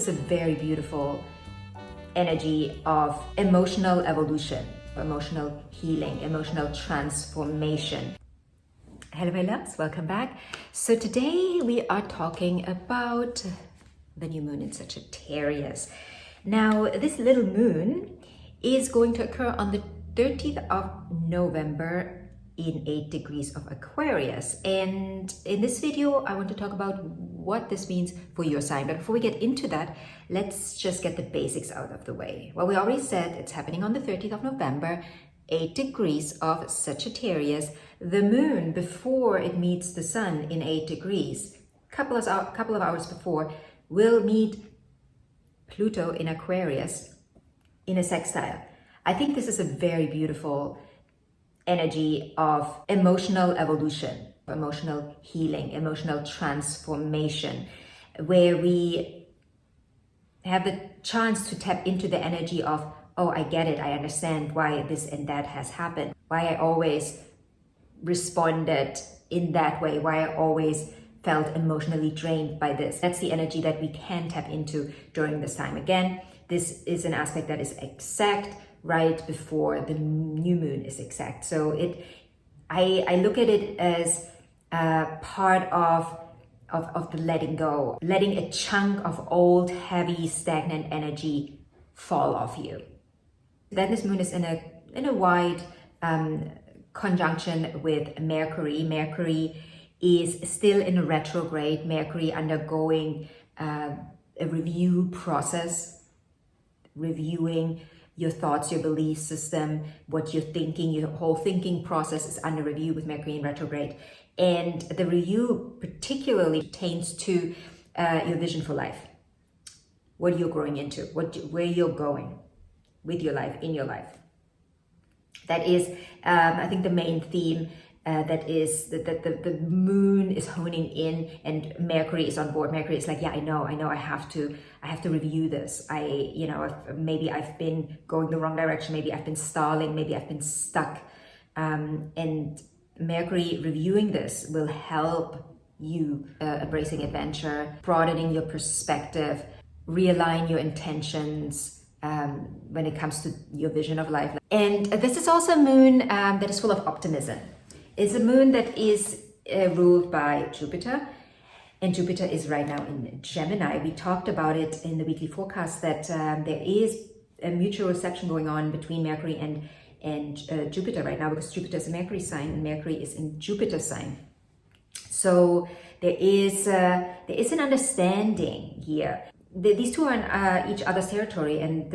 is a very beautiful energy of emotional evolution, emotional healing, emotional transformation. Hello, my loves, welcome back. So today we are talking about the new moon in Sagittarius. Now, this little moon is going to occur on the 30th of November in 8 degrees of Aquarius. And in this video, I want to talk about what this means for your sign. But before we get into that, let's just get the basics out of the way. Well, we already said it's happening on the 30th of November, 8 degrees of Sagittarius. The moon, before it meets the sun in 8 degrees, couple of hours before, will meet Pluto in Aquarius in a sextile. I think this is a very beautiful energy of emotional evolution, emotional healing, emotional transformation, where we have the chance to tap into the energy of, oh, I get it, I understand why this and that has happened, why I always responded in that way, why I always felt emotionally drained by this. That's the energy that we can tap into during this time. Again, this is an aspect that is exact right before the new moon is exact. So I look at it as part of the letting go, letting a chunk of old, heavy, stagnant energy fall off you. Then this moon is in a wide conjunction with Mercury. Mercury is still in a retrograde. Mercury undergoing a review process, reviewing your thoughts, your belief system, what you're thinking. Your whole thinking process is under review with Mercury in retrograde. And the review particularly pertains to your vision for life, what you're growing into, where you're going with your life, in your life. That is, I think, the main theme. That is that the moon is honing in, and Mercury is on board. Mercury is like, yeah, I know, I have to review this. Maybe I've been going the wrong direction. Maybe I've been stalling. Maybe I've been stuck. And Mercury reviewing this will help you embracing adventure, broadening your perspective, realign your intentions when it comes to your vision of life. And this is also a moon that is full of optimism. It's a moon that is ruled by Jupiter, and Jupiter is right now in Gemini. We talked about it in the weekly forecast that there is a mutual reception going on between Mercury and Jupiter right now, because Jupiter is a Mercury sign and Mercury is in Jupiter sign. So there is an understanding here. These two are in each other's territory, and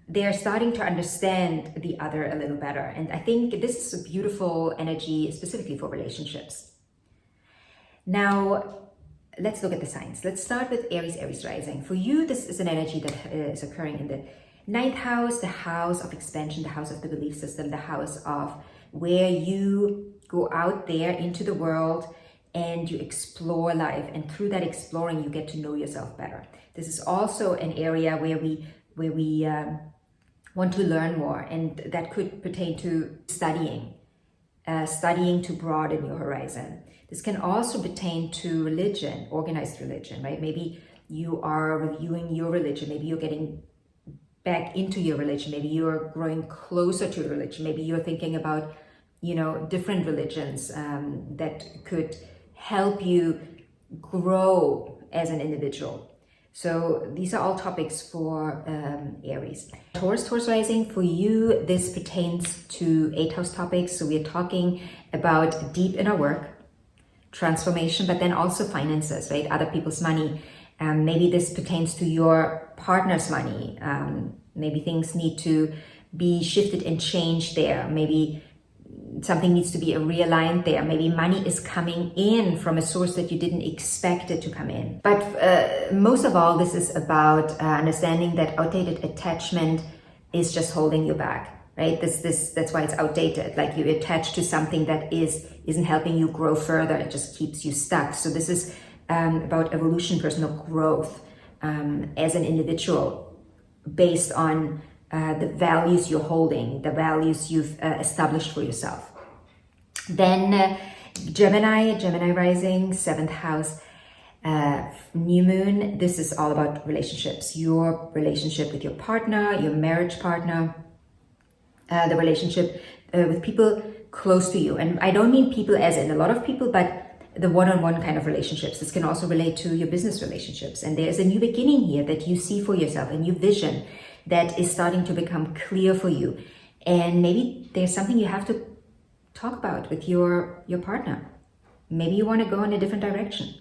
they are starting to understand the other a little better. And I think this is a beautiful energy specifically for relationships. Now, let's look at the signs. Let's start with Aries rising. For you, this is an energy that is occurring in the 9th house, the house of expansion, the house of the belief system, the house of where you go out there into the world and you explore life. And through that exploring, you get to know yourself better. This is also an area where we want to learn more, and that could pertain to studying to broaden your horizon. This can also pertain to religion, organized religion, right? Maybe you are reviewing your religion. Maybe you're getting back into your religion. Maybe you're growing closer to your religion. Maybe you're thinking about, different religions that could help you grow as an individual. So these are all topics for Aries. Taurus rising, for you, this pertains to 8th house topics. So we're talking about deep inner work, transformation, but then also finances, right? Other people's money. Maybe this pertains to your partner's money. Maybe things need to be shifted and changed there. Maybe something needs to be realigned there. Maybe money is coming in from a source that you didn't expect it to come in. But most of all, this is about understanding that outdated attachment is just holding you back, right? That's why it's outdated. Like you attach to something that isn't helping you grow further. It just keeps you stuck. So this is about evolution, personal growth as an individual based on the values you're holding, the values you've established for yourself. Then Gemini rising, 7th house. New moon, this is all about relationships, your relationship with your partner, your marriage partner, the relationship with people close to you. And I don't mean people as in a lot of people, but the one-on-one kind of relationships. This can also relate to your business relationships. And there's a new beginning here that you see for yourself, a new vision that is starting to become clear for you. And maybe there's something you have to talk about with your partner. Maybe you want to go in a different direction.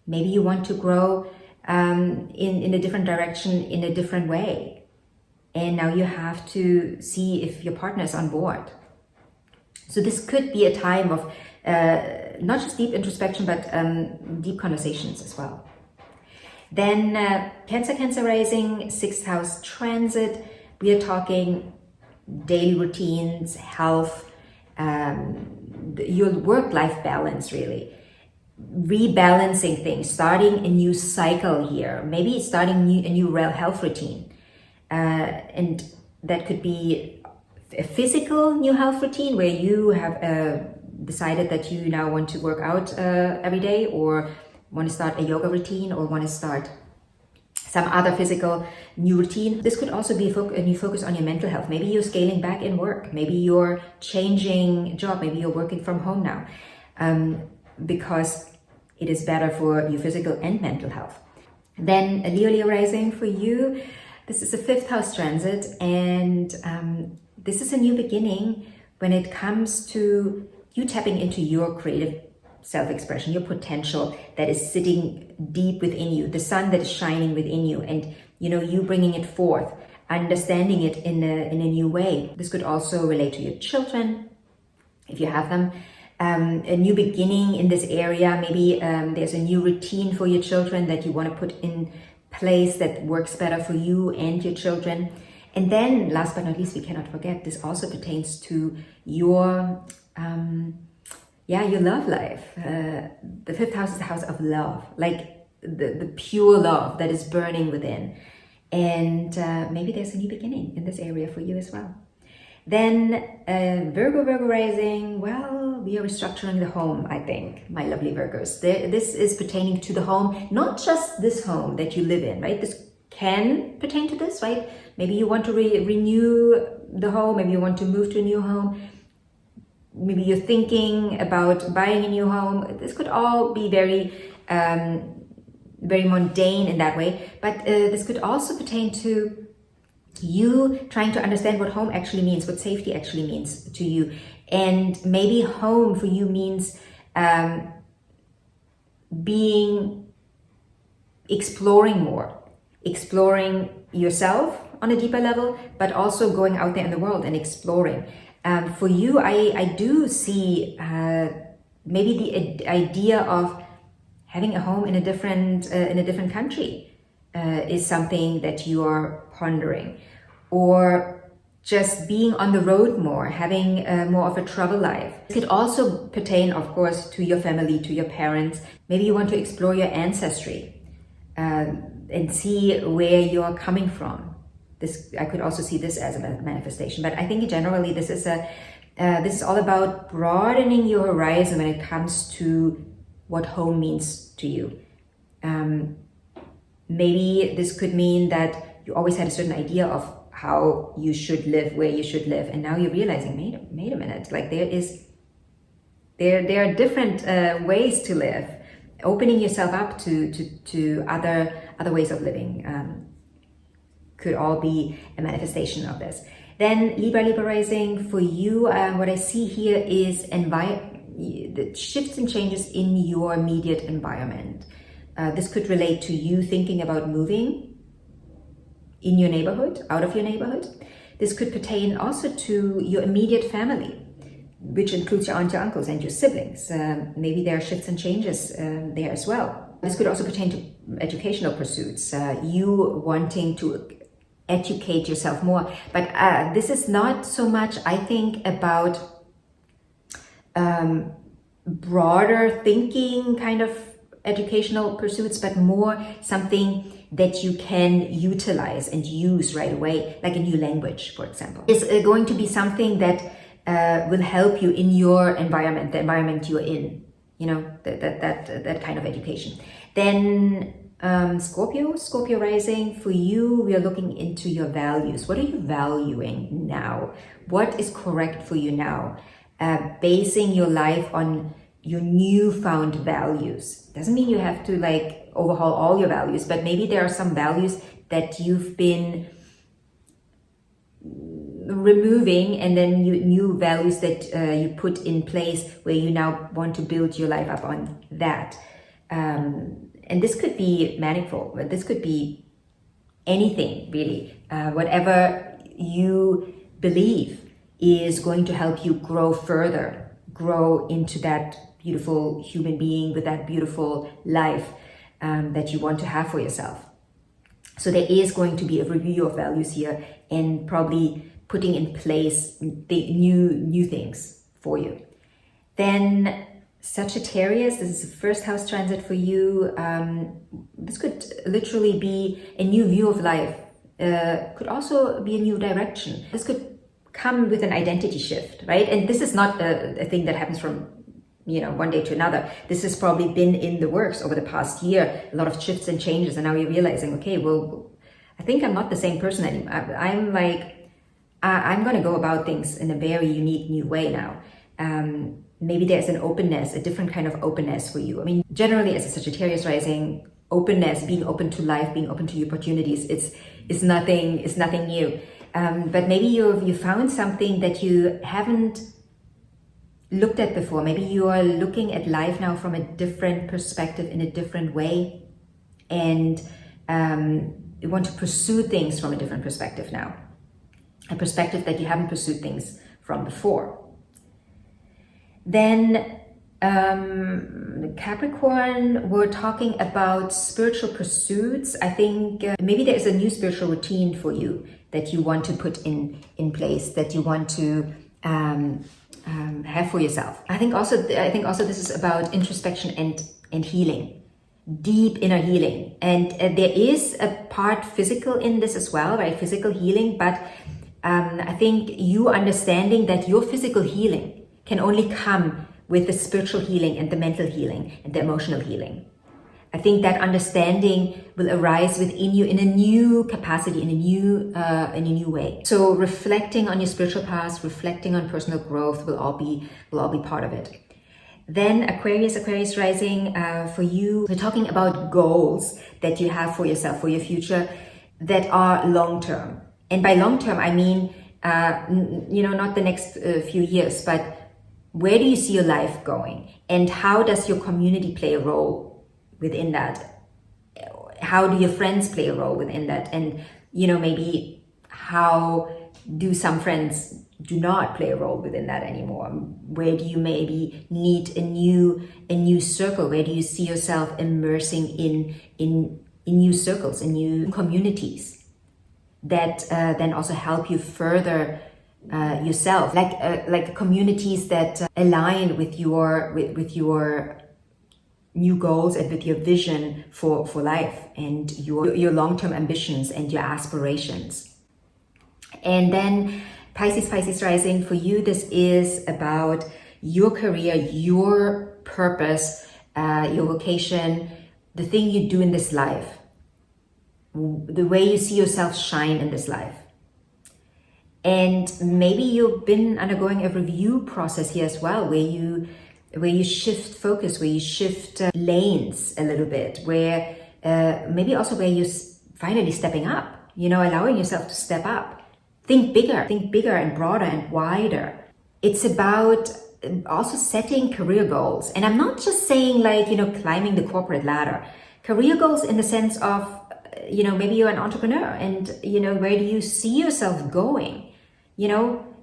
Maybe you want to grow in a different direction, in a different way. And now you have to see if your partner is on board. So this could be a time of not just deep introspection, but deep conversations as well. Then Cancer rising, 6th house transit. We are talking daily routines, health, your work-life balance, really. Rebalancing things, starting a new cycle here. Maybe starting a new health routine. And that could be a physical new health routine where you have decided that you now want to work out every day, or want to start a yoga routine, or want to start some other physical new routine. This could also be a new focus on your mental health. Maybe you're scaling back in work. Maybe you're changing job. Maybe you're working from home now because it is better for your physical and mental health. Then a Leo rising for you. This is a 5th house transit, and this is a new beginning when it comes to you tapping into your creative self-expression, your potential that is sitting deep within you, the sun that is shining within you, and you bringing it forth, understanding it in a new way. This could also relate to your children, if you have them. A new beginning in this area. Maybe there's a new routine for your children that you want to put in place that works better for you and your children. And then last but not least, we cannot forget, this also pertains to your love life. The 5th house is the house of love, like the pure love that is burning within. And maybe there's a new beginning in this area for you as well. Then Virgo rising, well, we are restructuring the home, I think, my lovely Virgos. This is pertaining to the home, not just this home that you live in, right? This can pertain to this, right? Maybe you want to renew the home, maybe you want to move to a new home. Maybe you're thinking about buying a new home. This could all be very mundane in that way, but this could also pertain to you trying to understand what home actually means, what safety actually means to you. And maybe home for you means exploring more, exploring yourself on a deeper level, but also going out there in the world and exploring. For you, I do see maybe the idea of having a home in a different country is something that you are pondering, or just being on the road more, having more of a travel life. It could also pertain, of course, to your family, to your parents. Maybe you want to explore your ancestry and see where you're coming from. I could also see this as a manifestation, but I think generally this is all about broadening your horizon when it comes to what home means to you. Maybe this could mean that you always had a certain idea of how you should live, where you should live, and now you're realizing, wait a minute, like there are different ways to live. Opening yourself up to other ways of living could all be a manifestation of this. Then Libra rising for you, what I see here is the shifts and changes in your immediate environment. This could relate to you thinking about moving in your neighborhood, out of your neighborhood. This could pertain also to your immediate family, which includes your aunt, your uncles, and your siblings. Maybe there are shifts and changes there as well. This could also pertain to educational pursuits, you wanting to educate yourself more. But this is not so much, I think, about broader thinking kind of educational pursuits, but more something that you can utilize and use right away, like a new language, for example. It's going to be something that will help you in your environment, the environment you're in, that kind of education. Then Scorpio rising, for you, we are looking into your values. What are you valuing now? What is correct for you now? Basing your life on your newfound values. Doesn't mean you have to like overhaul all your values, but maybe there are some values that you've been removing, and then new values that you put in place where you now want to build your life up on that. And this could be manifold, but this could be anything really. Whatever you believe is going to help you grow further, grow into that beautiful human being with that beautiful life that you want to have for yourself. So there is going to be a review of values here, and probably putting in place the new things for you. Then Sagittarius, this is the first house transit for you. This could literally be a new view of life. Could also be a new direction. This could come with an identity shift, right? And this is not a thing that happens from one day to another. This has probably been in the works over the past year, a lot of shifts and changes, and now you're realizing, okay, well, I think I'm not the same person anymore. I'm going to go about things in a very unique new way now. Maybe there's an openness, a different kind of openness for you. I mean, generally as a Sagittarius rising, openness, being open to life, being open to your opportunities, it's nothing new. But maybe you found something that you haven't looked at before. Maybe you are looking at life now from a different perspective, in a different way, and you want to pursue things from a different perspective now, a perspective that you haven't pursued things from before. Then Capricorn, we're talking about spiritual pursuits. I think maybe there is a new spiritual routine for you that you want to put in place, that you want to have for yourself. I think also this is about introspection and healing, deep inner healing, and there is a part physical in this as well, right? Physical healing, but I think you understanding that your physical healing can only come with the spiritual healing and the mental healing and the emotional healing. I think that understanding will arise within you in a new capacity, in a new way. So reflecting on your spiritual past, reflecting on personal growth will all be part of it. Then Aquarius rising, for you, we're talking about goals that you have for yourself, for your future, that are long-term. And by long-term, I mean, not the next few years, but where do you see your life going? And how does your community play a role within that? How do your friends play a role within that? And, maybe how do some friends do not play a role within that anymore? Where do you maybe need a new circle? Where do you see yourself immersing in new circles, in new communities that then also help you further yourself, like communities that align with your new goals and with your vision for life and your long-term ambitions and your aspirations. And then Pisces rising, for you, this is about your career, your purpose, your vocation, the thing you do in this life, the way you see yourself shine in this life. And maybe you've been undergoing a review process here as well, where you shift focus, where you shift lanes a little bit, where maybe also where you're finally stepping up, allowing yourself to step up. Think bigger and broader and wider. It's about also setting career goals. And I'm not just saying climbing the corporate ladder. Career goals in the sense of, maybe you're an entrepreneur and, where do you see yourself going?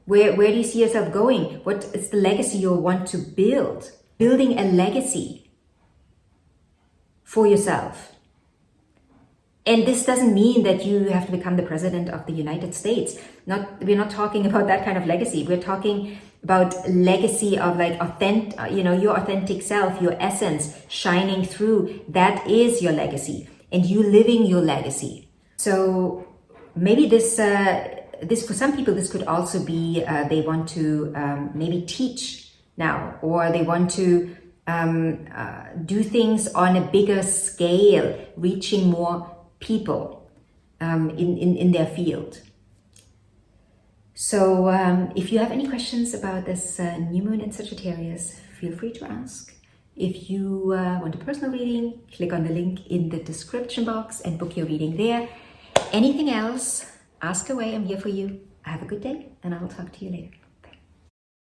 Where do you see yourself going? What is the legacy you want to build? Building a legacy for yourself. And this doesn't mean that you have to become the president of the United States. We're not talking about that kind of legacy. We're talking about legacy of your authentic self, your essence shining through. That is your legacy, and you living your legacy. So maybe this for some people, this could also be they want to maybe teach now, or they want to do things on a bigger scale, reaching more people in their field. So if you have any questions about this new moon in Sagittarius, feel free to ask. If you want a personal reading, click on the link in the description box and book your reading there. Anything else, ask away. I'm here for you. Have a good day, and I'll talk to you later.